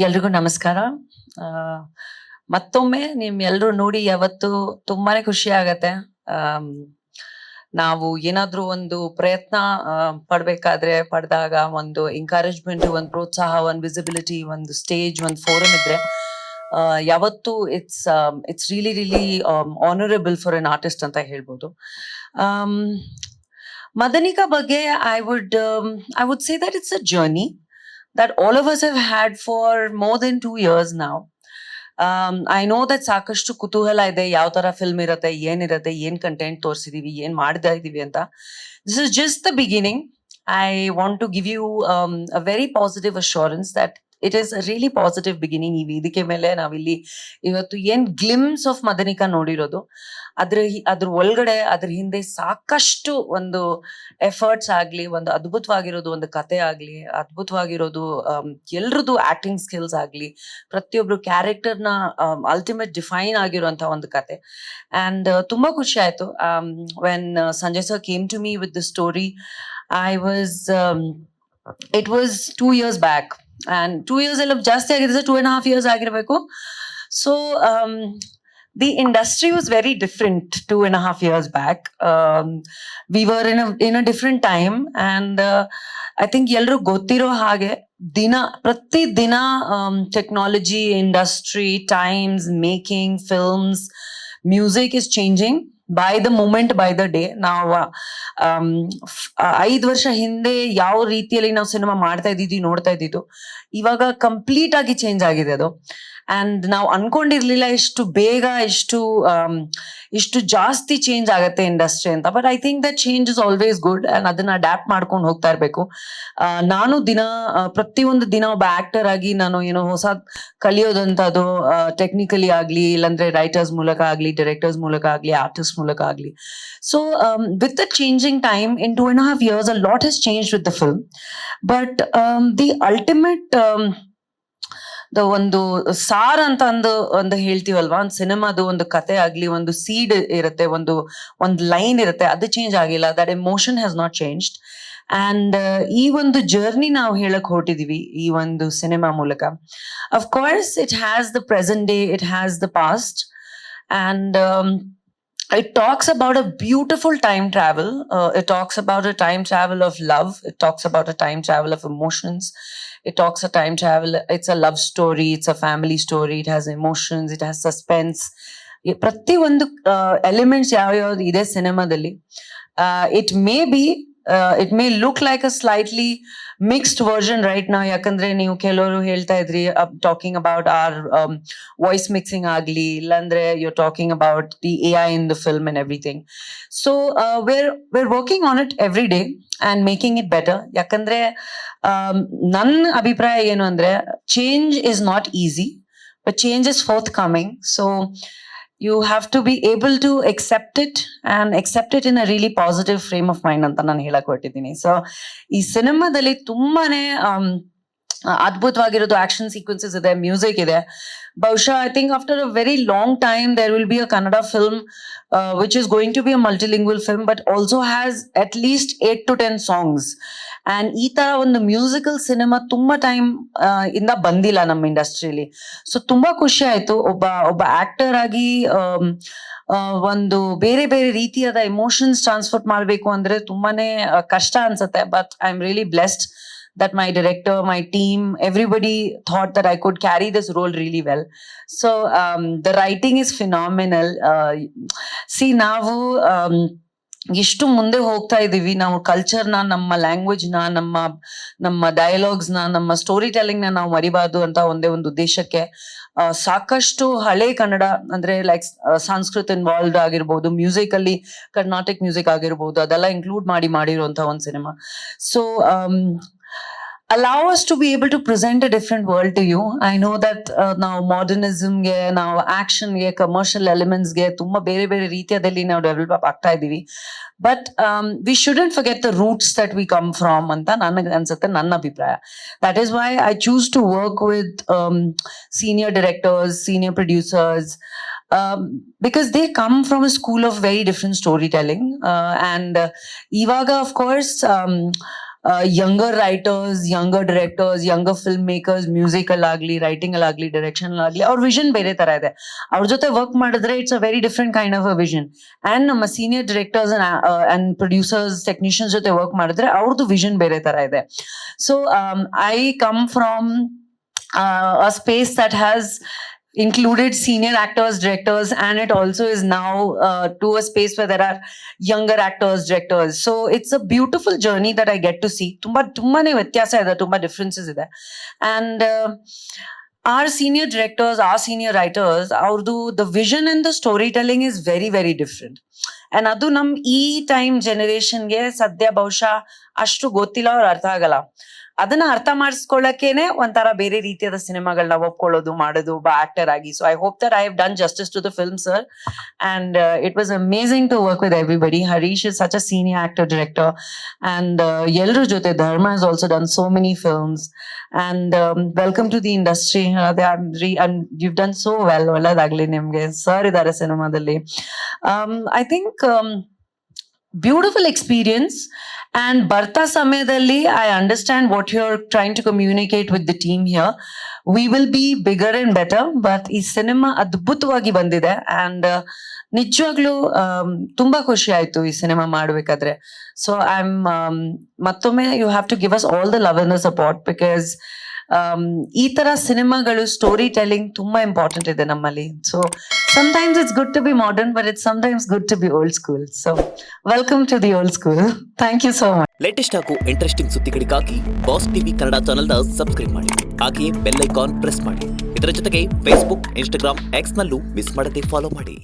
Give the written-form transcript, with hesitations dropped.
ಎಲ್ರಿಗೂ ನಮಸ್ಕಾರ. ಆ, ಮತ್ತೊಮ್ಮೆ ನಿಮ್ ಎಲ್ರು ನೋಡಿ ಯಾವತ್ತು ತುಂಬಾನೇ ಖುಷಿ ಆಗತ್ತೆ. ಆಮ್, ನಾವು ಏನಾದ್ರೂ ಒಂದು ಪ್ರಯತ್ನ ಪಡೆದಾಗ ಒಂದು ಎಂಕರೇಜ್ಮೆಂಟ್, ಒಂದು ಪ್ರೋತ್ಸಾಹ, ಒಂದು ವಿಸಿಬಿಲಿಟಿ, ಒಂದು ಸ್ಟೇಜ್, ಒಂದು ಫೋರಮ್ ಇದ್ರೆ ಯಾವತ್ತು it's really honourable for an artist ಅಂತ ಹೇಳ್ಬೋದು. ಆಮ್, ಮದನಿಕಾ ಬಗ್ಗೆ I would say that it's a journey that all of us have had for more than 2 years now. I know that ಸಾಕಷ್ಟು ಕುತೂಹಲ ಇದೆ, ಯಾವ ತರ ಫಿಲ್ಮ್ ಇರುತ್ತೆ, ಏನ್ ಕಂಟೆಂಟ್ ತೋರಿಸಿದೀವಿ, ಏನ್ ಮಾಡ್ತಾ ಇದೀವಿ ಅಂತ. This is just the beginning. I want to give you a very positive assurance that it is a really positive beginning. ಈ ವೇದಿಕೆ ಮೇಲೆ ನಾವಿಲ್ಲಿ ಇವತ್ತು ಏನ್ ಗ್ಲಿಮ್ಸ್ ಆಫ್ ಮದನಿಕಾ ನೋಡಿರೋದು, ಅದ್ರ ಒಳಗಡೆ ಅದ್ರ ಹಿಂದೆ ಸಾಕಷ್ಟು ಒಂದು ಎಫರ್ಟ್ಸ್ ಆಗ್ಲಿ, ಒಂದು ಅದ್ಭುತವಾಗಿರೋದು ಒಂದು ಕತೆ ಆಗ್ಲಿ, ಅದ್ಭುತವಾಗಿರೋದು ಎಲ್ರದ್ದು ಆಕ್ಟಿಂಗ್ ಸ್ಕಿಲ್ಸ್ ಆಗ್ಲಿ, ಪ್ರತಿಯೊಬ್ರು ಕ್ಯಾರೆಕ್ಟರ್ನ ಅಲ್ಟಿಮೇಟ್ ಡಿಫೈನ್ ಆಗಿರುವಂತ ಒಂದು ಕತೆ. ಅಂಡ್ ತುಂಬಾ ಖುಷಿ ಆಯ್ತು when Sanjay sir came to me with the story. It was 2 years back, and 2 years ಎಲ್ಲ ಜಾಸ್ತಿ ಆಗಿದೆ, 2.5 years ಆಗಿರ್ಬೇಕು. So the industry was very different 2.5 years back. We were in a different time, and I think ಎಲ್ರು ಗೊತ್ತಿರೋ ಹಾಗೆ ಪ್ರತಿ ದಿನ technology, industry, times, making films, music is changing by the moment, by the day. ನಾವು 5 ವರ್ಷ ಹಿಂದೆ ಯಾವ ರೀತಿಯಲ್ಲಿ ನಾವು ಸಿನಿಮಾ ಮಾಡ್ತಾ ಇದ್ದಿದ್ವಿ, ನೋಡ್ತಾ ಇದ್ದಿದ್ದು, ಇವಾಗ ಕಂಪ್ಲೀಟ್ ಆಗಿ ಚೇಂಜ್ ಆಗಿದೆ ಅದು. ಅಂಡ್ ನಾವು ಅನ್ಕೊಂಡಿರ್ಲಿಲ್ಲ ಇಷ್ಟು ಬೇಗ, ಇಷ್ಟು ಜಾಸ್ತಿ ಚೇಂಜ್ ಆಗತ್ತೆ ಇಂಡಸ್ಟ್ರಿ ಅಂತ. But I think that change is always good, and ಅದನ್ನ ಅಡ್ಯಾಪ್ಟ್ ಮಾಡ್ಕೊಂಡು ಹೋಗ್ತಾ ಇರ್ಬೇಕು. ನಾನು ಪ್ರತಿಯೊಂದು ದಿನ ಒಬ್ಬ ಆಕ್ಟರ್ ಆಗಿ ನಾನು ಏನೋ ಹೊಸ ಕಲಿಯೋದಂತದ್ದು, ಟೆಕ್ನಿಕಲಿ ಆಗ್ಲಿ, ಇಲ್ಲಾಂದ್ರೆ ರೈಟರ್ಸ್ ಮೂಲಕ ಆಗ್ಲಿ, ಡೈರೆಕ್ಟರ್ಸ್ ಮೂಲಕ ಆಗ್ಲಿ, ಆರ್ಟಿಸ್ಟ್ ಮೂಲಕ ಆಗ್ಲಿ. So with the changing time, in 2.5 years a lot has changed with the film. But the ultimate ಒಂದು ಸಾರ್ ಅಂತ ಒಂದು ಹೇಳ್ತೀವಲ್ವಾ, ಒಂದು ಸಿನಿಮಾದು ಒಂದು ಕತೆ ಆಗ್ಲಿ, ಒಂದು ಸೀಡ್ ಇರುತ್ತೆ, ಒಂದು ಲೈನ್ ಇರುತ್ತೆ, ಅದು ಚೇಂಜ್ ಆಗಿಲ್ಲ. That emotion has not changed. And ಈ ಒಂದು ಜರ್ನಿ ನಾವು ಹೇಳಕ್ ಹೊರಟಿದೀವಿ ಈ ಒಂದು ಸಿನಿಮಾ ಮೂಲಕ. Of course it has the present day, it has the past, and it talks about a beautiful time travel. It talks about a time travel of love. It talks about a time travel of emotions. It talks a time travel. It's a love story. It's a family story. It has emotions. It has suspense. ಪ್ರತಿ ಒಂದು elements ಯಾವ್ಯಾವ್ದು ಇದೆ ಸಿನಿಮಾದಲ್ಲಿ. It may look like a slightly mixed version right now, ಯಾಕಂದ್ರೆ ನೀವು ಕೆಲವರು ಹೇಳ್ತಾ ಇದ್ರಿ talking about our voice mixing agli, illandre you're talking about the AI in the film and everything. So we're working on it every day and making it better. ಯಾಕಂದ್ರೆ ನನ್ನ ಅಭಿಪ್ರಾಯ ಏನು ಅಂದ್ರೆ, change is not easy, but change is forthcoming. So you have to be able to accept it, and accept it in a really positive frame of mind ಅಂತ ನಾನು ಹೇಳಕ್ ಹೊರಟಿದ್ದೀನಿ. So ಈ ಸಿನಿಮಾದಲ್ಲಿ ತುಂಬಾನೇ ಅದ್ಭುತವಾಗಿರೋದು ಆಕ್ಷನ್ ಸೀಕ್ವೆನ್ಸಸ್ ಇದೆ, ಮ್ಯೂಸಿಕ್ ಇದೆ. ಬಹುಶಃ I think after a very long time there will be a Kannada film which is going to be a multilingual film, but also has at least 8 to 10 songs. And ಈ ತರ ಒಂದು musical cinema ತುಂಬಾ time ಇಂದ ಬಂದಿಲ್ಲ ನಮ್ಮ ಇಂಡಸ್ಟ್ರಿಯಲ್ಲಿ. So ತುಂಬಾ ಖುಷಿ ಆಯ್ತು ಒಬ್ಬ ಆಕ್ಟರ್ ಆಗಿ ಒಂದು ಬೇರೆ ಬೇರೆ ರೀತಿಯಾದ ಎಮೋಷನ್ಸ್ ಟ್ರಾನ್ಸ್ಫರ್ ಮಾಡ್ಬೇಕು ಅಂದ್ರೆ ತುಂಬಾನೇ ಕಷ್ಟ ಅನ್ಸುತ್ತೆ. But I am really blessed that my director, my team, everybody thought that I could carry this role really well. So the writing is phenomenal. See, ನಾವು ಎಷ್ಟು ಮುಂದೆ ಹೋಗ್ತಾ ಇದೀವಿ, ನಾವು ಕಲ್ಚರ್ನ, ನಮ್ಮ ಲ್ಯಾಂಗ್ವೇಜ್ನ, ನಮ್ಮ ಡಯಲಾಗ್ಸ್ನ, ನಮ್ಮ ಸ್ಟೋರಿ ಟೆಲ್ಲಿಂಗ್ನ ನಾವು ಮರಿಬಾರ್ದು ಅಂತ ಒಂದೇ ಒಂದು ಉದ್ದೇಶಕ್ಕೆ ಸಾಕಷ್ಟು ಹಳೆ ಕನ್ನಡ ಅಂದ್ರೆ ಲೈಕ್ ಸಂಸ್ಕೃತ ಇನ್ವಾಲ್ವ್ಡ್ ಆಗಿರ್ಬೋದು, ಮ್ಯೂಸಿಕ್ ಅಲ್ಲಿ ಕರ್ನಾಟಿಕ್ ಮ್ಯೂಸಿಕ್ ಆಗಿರ್ಬೋದು, ಅದೆಲ್ಲ ಇನ್ಕ್ಲೂಡ್ ಮಾಡಿರುವಂತ ಒಂದು cinema. So allow us to be able to present a different world to you. I know that now modernism ge, now action ge, commercial elements ge tumba bere bere ರೀತಿಯಲ್ಲಿ ನಾವು develop ಆಗ್ತಾ ಇದೀವಿ. But we shouldn't forget the roots that we come from ಅಂತ ನನಗೆ ಅನ್ಸುತ್ತೆ, ನನ್ನ ಅಭಿಪ್ರಾಯ. That is why I choose to work with senior directors, senior producers, because they come from a school of very different storytelling. And ivaga of course younger writers, younger directors, younger film makers, music ಅಲ್ಲಾಗ್ಲಿ, writing ಅಲ್ಲಾಗ್ಲಿ, direction ಅಲ್ಲಾಗ್ಲಿ, ಅವ್ರ vision ಬೇರೆ ತರ ಇದೆ. ಅವ್ರ ಜೊತೆ work ಮಾಡಿದ್ರೆ it's a very different kind of a vision. And ನಮ್ಮ senior directors and producers, technicians ಜೊತೆ ವರ್ಕ್ ಮಾಡಿದ್ರೆ ಅವ್ರದ್ದು ವಿಷನ್ ಬೇರೆ ತರ ಇದೆ. So I come from a space that has included senior actors, directors, and it also is now to a space where there are younger actors, directors. So it's a beautiful journey that I get to see. Tumbane vyathyasa ide, tumba differences ide. And our senior directors, our senior writers, the vision and the storytelling is very, very different. And adu nam ee time generation ge sadya ಬಹುಶಃ ಅಷ್ಟು ಗೊತ್ತಿಲ್ಲ, ಅವ್ರು ಅರ್ಥ ಆಗಲ್ಲ. ಅದನ್ನ ಅರ್ಥ ಮಾಡಿಸ್ಕೊಳ್ಳಕ್ಕೇನೆ ಒಂಥರ ಬೇರೆ ರೀತಿಯಾದ ಸಿನಿಮಾಗಳನ್ನ ಒಪ್ಕೊಳ್ಳೋದು, ಮಾಡೋದು ಆಕ್ಟರ್ ಆಗಿ. So I hope that I have done justice to the film, sir. And it was amazing to work with everybody. Harish is such a senior actor, director, and ಎಲ್ಲರ ಜೊತೆ Dharma has also done so many films. And welcome to the industry. you've done so well. ಒಳ್ಳೆದಾಗ್ಲಿ ನಿಮ್ಗೆ. Sir ಇದಾರೆ ಸಿನಿಮಾದಲ್ಲಿ. I think beautiful experience. And Barta Samedalli, I understand what you're trying to communicate with the team here. We will be bigger and better, but ಈ cinema ಅದ್ಭುತವಾಗಿ ಬಂದಿದೆ. And ನಿಜವಾಗ್ಲೂ ತುಂಬಾ ಖುಷಿ ಆಯ್ತು ಈ ಸಿನಿಮಾ ಮಾಡ್ಬೇಕಾದ್ರೆ. ಸೊ ಮತ್ತೊಮ್ಮೆ you have to give us all the love and the support, because ಈ ತರ ಸಿನಿಮಾಗಳು, ಸ್ಟೋರಿ ಟೆಲ್ಲಿಂಗ್ ತುಂಬಾ ಇಂಪಾರ್ಟೆಂಟ್ ಇದೆ ನಮ್ಮಲ್ಲಿ. So sometimes it's good to be modern, but it's sometimes good to be old school. So welcome to the old school. Thank you so much. Latest ಹಾಗೂ interesting ಸುದ್ದಿಗಳಿಗಾಗಿ boss TV Kannada ಚಾನೆಲ್ನ subscribe ಮಾಡಿ, ಹಾಗೆಯೇ bell icon press ಮಾಡಿ. ಇದರ ಜೊತೆಗೆ Facebook, Instagram, X ನಲ್ಲೂ miss ಮಾಡದೆ ಫಾಲೋ ಮಾಡಿ.